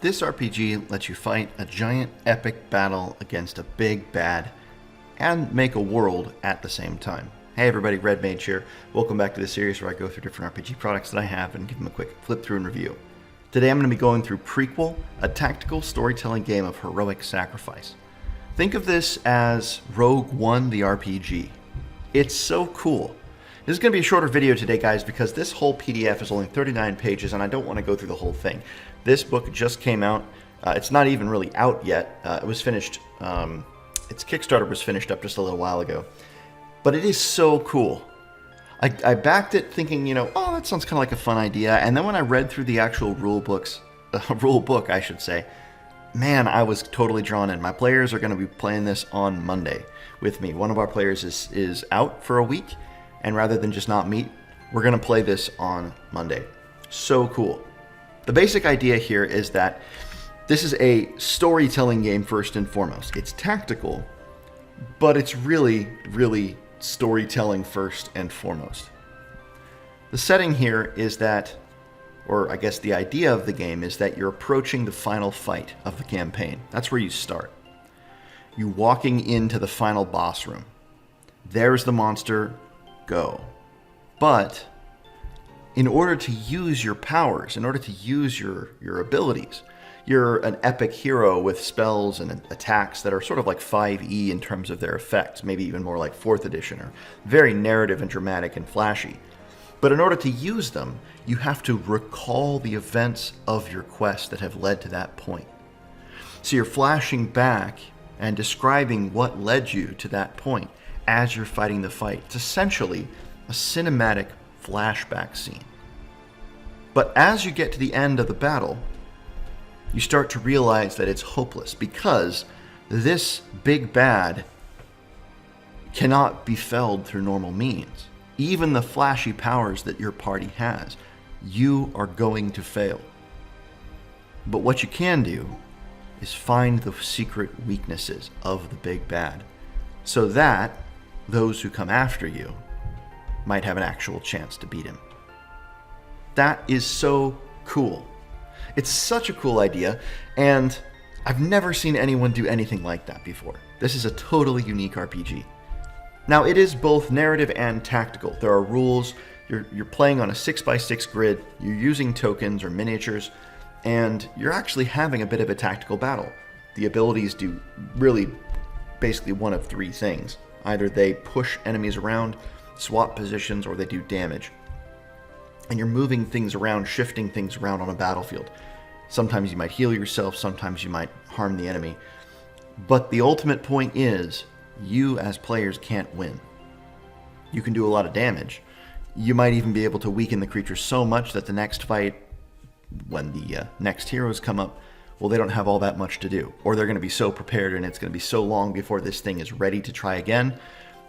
This RPG lets you fight a giant epic battle against a big bad and make a world at the same time. Hey everybody, Red Mage here. Welcome back to the series where I go through different RPG products that I have and give them a quick flip through and review. Today I'm going to be going through Prequel, a tactical storytelling game of heroic sacrifice. Think of this as Rogue One the RPG. It's so cool. This is going to be a shorter video today, guys, because this whole PDF is only 39 pages and I don't want to go through the whole thing. This book just came out. It's not even really out yet. It was finished, its Kickstarter was finished up just a little while ago. But it is so cool. I backed it thinking, oh, that sounds kind of like a fun idea. And then when I read through the actual rule book, I should say, man, I was totally drawn in. My players are going to be playing this on Monday with me. One of our players is out for a week. And rather than just not meet, we're going to play this on Monday. So cool. The basic idea here is that this is a storytelling game first and foremost. It's tactical, but it's really, really storytelling first and foremost. The setting here is that, or I guess the idea of the game is that you're approaching the final fight of the campaign. That's where you start. You're walking into the final boss room. There's the monster. Go. But in order to use your powers, in order to use your abilities, you're an epic hero with spells and attacks that are sort of like 5e in terms of their effects, maybe even more like 4th edition, or very narrative and dramatic and flashy. But in order to use them, you have to recall the events of your quest that have led to that point. So you're flashing back and describing what led you to that point as you're fighting the fight. It's essentially a cinematic flashback scene. But as you get to the end of the battle, you start to realize that it's hopeless because this big bad cannot be felled through normal means. Even the flashy powers that your party has, you are going to fail. But what you can do is find the secret weaknesses of the big bad so that those who come after you might have an actual chance to beat him. That is so cool. It's such a cool idea, and I've never seen anyone do anything like that before. This is a totally unique RPG. Now, it is both narrative and tactical. There are rules. You're playing on a 6x6 grid. You're using tokens or miniatures, and you're actually having a bit of a tactical battle. The abilities do really basically one of three things. Either they push enemies around, swap positions, or they do damage. And you're moving things around, shifting things around on a battlefield. Sometimes you might heal yourself, sometimes you might harm the enemy. But the ultimate point is, you as players can't win. You can do a lot of damage. You might even be able to weaken the creature so much that the next fight, when the next heroes come up, well, they don't have all that much to do. Or they're going to be so prepared and it's going to be so long before this thing is ready to try again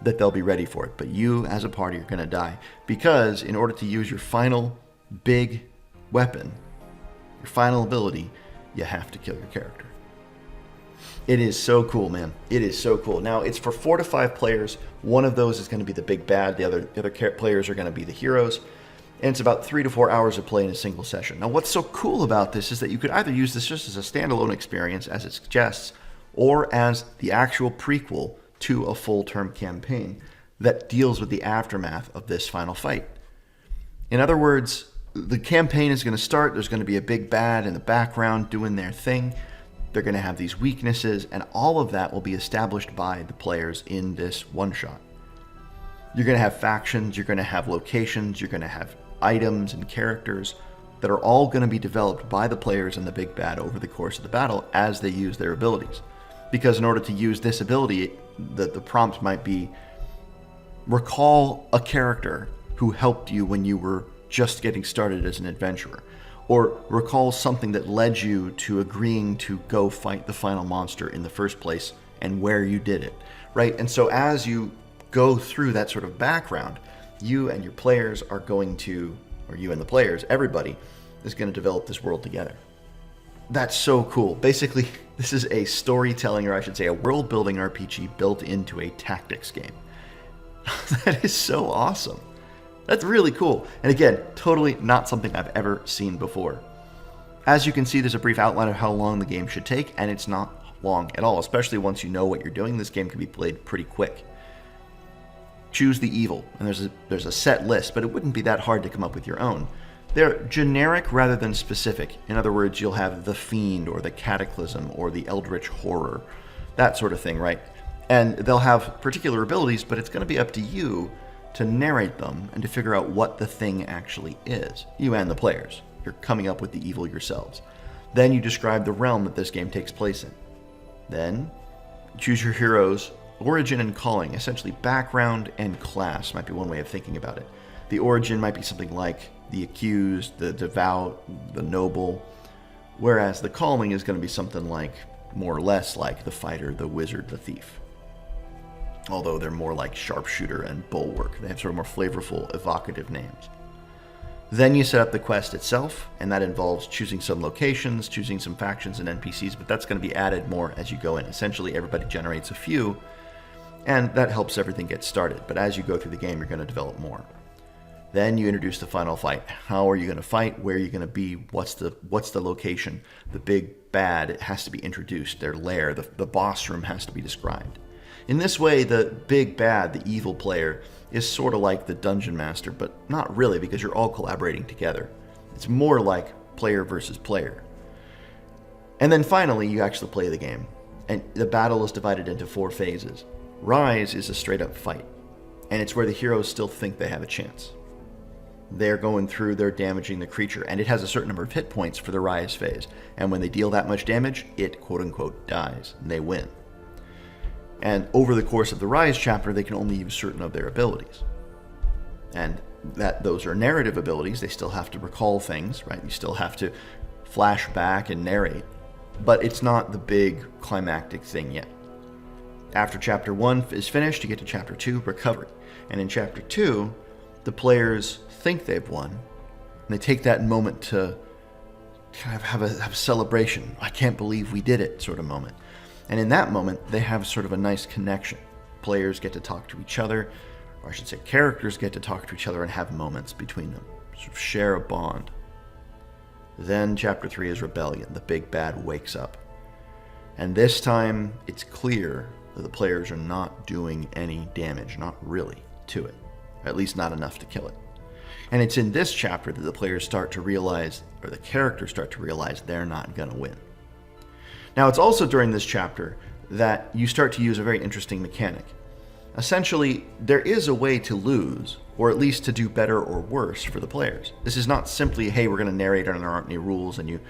that they'll be ready for it. But you, as a party, are going to die. Because in order to use your final big weapon, your final ability, you have to kill your character. It is so cool, man. It is so cool. Now, it's for 4 to 5 players. One of those is going to be the big bad. The other players are going to be the heroes. And it's about 3 to 4 hours of play in a single session. Now, what's so cool about this is that you could either use this just as a standalone experience, as it suggests, or as the actual prequel to a full-term campaign that deals with the aftermath of this final fight. In other words, the campaign is going to start. There's going to be a big bad in the background doing their thing. They're going to have these weaknesses, and all of that will be established by the players in this one-shot. You're going to have factions, you're going to have locations, you're going to have items and characters that are all going to be developed by the players and the big bad over the course of the battle as they use their abilities. Because in order to use this ability, the prompt might be, recall a character who helped you when you were just getting started as an adventurer. Or recall something that led you to agreeing to go fight the final monster in the first place and where you did it, right? And so as you go through that sort of background, you and your players are going to, or you and the players, everybody is going to develop this world together. That's so cool. Basically, this is a storytelling, or I should say a world-building RPG built into a tactics game. That is so awesome. That's really cool. And again, totally not something I've ever seen before. As you can see, there's a brief outline of how long the game should take, and it's not long at all, especially once you know what you're doing. This game can be played pretty quick. Choose the evil, and there's a set list, but it wouldn't be that hard to come up with your own. They're generic rather than specific. In other words, you'll have the Fiend or the Cataclysm or the Eldritch Horror, that sort of thing, right? And they'll have particular abilities, but it's going to be up to you to narrate them and to figure out what the thing actually is. You and the players. You're coming up with the evil yourselves. Then you describe the realm that this game takes place in. Then choose your hero's origin and calling, essentially background and class might be one way of thinking about it. The origin might be something like the accused, the devout, the noble, whereas the calling is going to be something like, more or less like the fighter, the wizard, the thief. Although they're more like sharpshooter and bulwark. They have sort of more flavorful, evocative names. Then you set up the quest itself, and that involves choosing some locations, choosing some factions and NPCs, but that's going to be added more as you go in. Essentially, everybody generates a few, and that helps everything get started. But as you go through the game, you're going to develop more. Then you introduce the final fight. How are you going to fight? Where are you going to be? What's the location? The big bad, it has to be introduced. Their lair, the boss room has to be described. In this way, the big bad, the evil player, is sort of like the dungeon master, but not really, because you're all collaborating together. It's more like player versus player. And then finally, you actually play the game. And the battle is divided into 4 phases. Rise is a straight-up fight, and it's where the heroes still think they have a chance. They're going through, they're damaging the creature, and it has a certain number of hit points for the Rise phase. And when they deal that much damage, it quote-unquote dies, and they win. And over the course of the Rise chapter, they can only use certain of their abilities. And those are narrative abilities. They still have to recall things, right? You still have to flash back and narrate. But it's not the big climactic thing yet. After Chapter 1 is finished, you get to Chapter 2, Recovery. And in Chapter 2, the players think they've won, and they take that moment to kind of have a celebration. I can't believe we did it sort of moment. And in that moment, they have sort of a nice connection. Players get to talk to each other, or I should say characters get to talk to each other and have moments between them, sort of share a bond. Then Chapter 3 is Rebellion. The big bad wakes up. And this time, it's clear that the players are not doing any damage, not really, to it. At least not enough to kill it. And it's in this chapter that the players start to realize, or the characters start to realize, they're not going to win. Now, it's also during this chapter that you start to use a very interesting mechanic. Essentially, there is a way to lose, or at least to do better or worse for the players. This is not simply, hey, we're going to narrate and there aren't any rules, and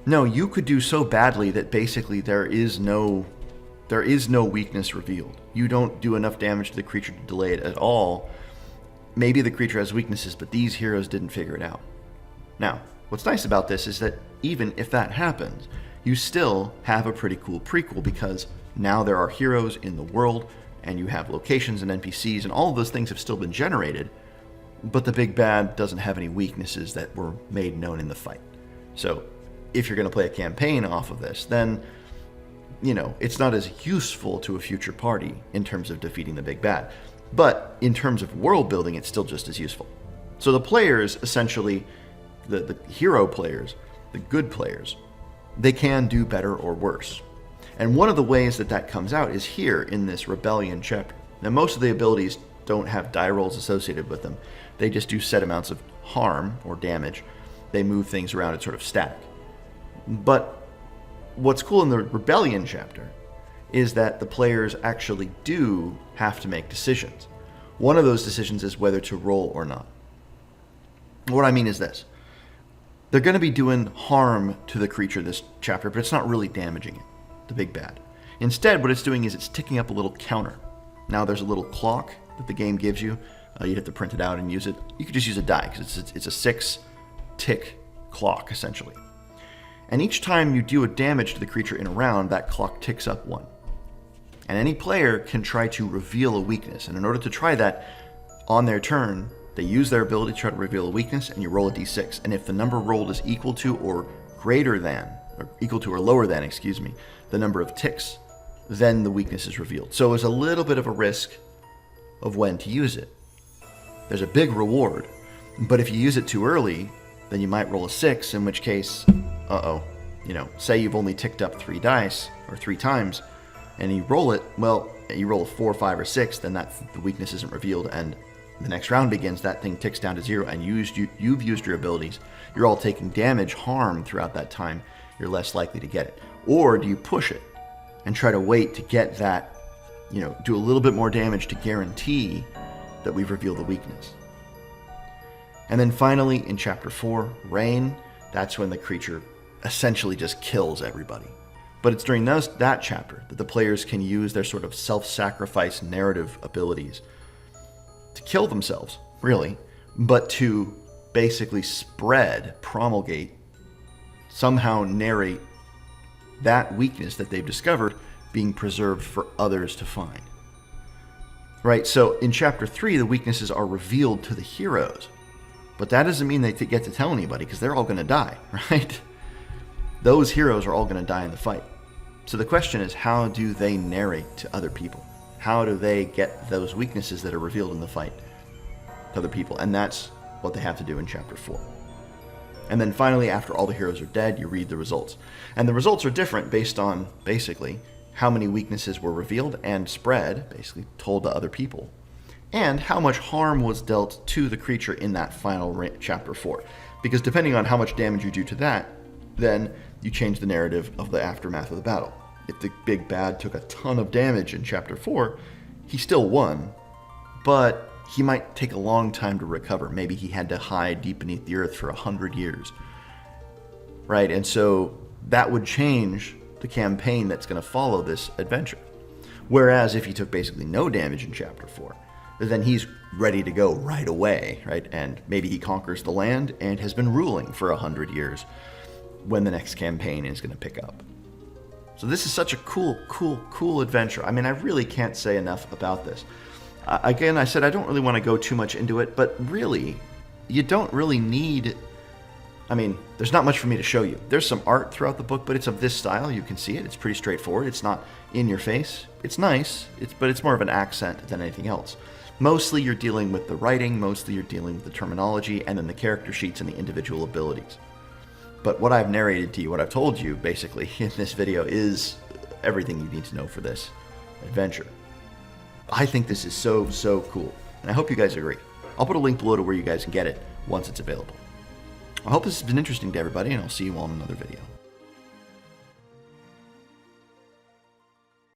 No, you could do so badly that basically there is no weakness revealed. You don't do enough damage to the creature to delay it at all. Maybe the creature has weaknesses, but these heroes didn't figure it out. Now, what's nice about this is that even if that happens, you still have a pretty cool prequel, because now there are heroes in the world, and you have locations and NPCs, and all of those things have still been generated, but the big bad doesn't have any weaknesses that were made known in the fight. So, if you're going to play a campaign off of this, then, it's not as useful to a future party in terms of defeating the big bad. But in terms of world building, it's still just as useful. So the players, essentially, the hero players, the good players, they can do better or worse. And one of the ways that comes out is here in this Rebellion chapter. Now, most of the abilities don't have die rolls associated with them. They just do set amounts of harm or damage. They move things around, it's sort of static. But what's cool in the Rebellion chapter is that the players actually do have to make decisions. One of those decisions is whether to roll or not. What I mean is this. They're going to be doing harm to the creature this chapter, but it's not really damaging it, the big bad. Instead, what it's doing is it's ticking up a little counter. Now there's a little clock that the game gives you. You'd have to print it out and use it. You could just use a die, because it's a 6-tick clock, essentially. And each time you do a damage to the creature in a round, that clock ticks up 1. And any player can try to reveal a weakness. And in order to try that, on their turn, they use their ability to try to reveal a weakness, and you roll a d6. And if the number rolled is equal to or greater than, or equal to or lower than, the number of ticks, then the weakness is revealed. So there's a little bit of a risk of when to use it. There's a big reward, but if you use it too early, then you might roll a 6, in which case, say you've only ticked up 3 dice, or 3 times, and you roll it, well, you roll a 4, 5, or 6, then the weakness isn't revealed, and the next round begins, that thing ticks down to 0, and you've used your abilities. You're all taking damage, harm throughout that time. You're less likely to get it. Or do you push it and try to wait to get that, do a little bit more damage to guarantee that we've revealed the weakness? And then finally, in Chapter 4, Rain, that's when the creature essentially just kills everybody. But it's during that chapter that the players can use their sort of self-sacrifice narrative abilities to kill themselves, really, but to basically promulgate, somehow narrate that weakness that they've discovered being preserved for others to find. Right, so in Chapter 3, the weaknesses are revealed to the heroes, but that doesn't mean they get to tell anybody, because they're all going to die, right? Those heroes are all going to die in the fight. So the question is, how do they narrate to other people? How do they get those weaknesses that are revealed in the fight to other people? And that's what they have to do in Chapter 4. And then finally, after all the heroes are dead, you read the results. And the results are different based on, basically, how many weaknesses were revealed and spread, basically told to other people, and how much harm was dealt to the creature in that final Chapter 4. Because depending on how much damage you do to that, then you change the narrative of the aftermath of the battle. If the big bad took a ton of damage in Chapter 4, he still won, but he might take a long time to recover. Maybe he had to hide deep beneath the earth for 100 years. Right, and so that would change the campaign that's going to follow this adventure. Whereas if he took basically no damage in Chapter 4, then he's ready to go right away, right? And maybe he conquers the land and has been ruling for 100 years when the next campaign is going to pick up. So this is such a cool adventure. I mean, I really can't say enough about this. Again, I said I don't really want to go too much into it, but really, you don't really need... I mean, there's not much for me to show you. There's some art throughout the book, but it's of this style. You can see it. It's pretty straightforward. It's not in your face. It's nice, but it's more of an accent than anything else. Mostly you're dealing with the writing, mostly you're dealing with the terminology, and then the character sheets and the individual abilities. But what I've narrated to you, what I've told you, basically, in this video is everything you need to know for this adventure. I think this is so cool, and I hope you guys agree. I'll put a link below to where you guys can get it once it's available. I hope this has been interesting to everybody, and I'll see you all in another video.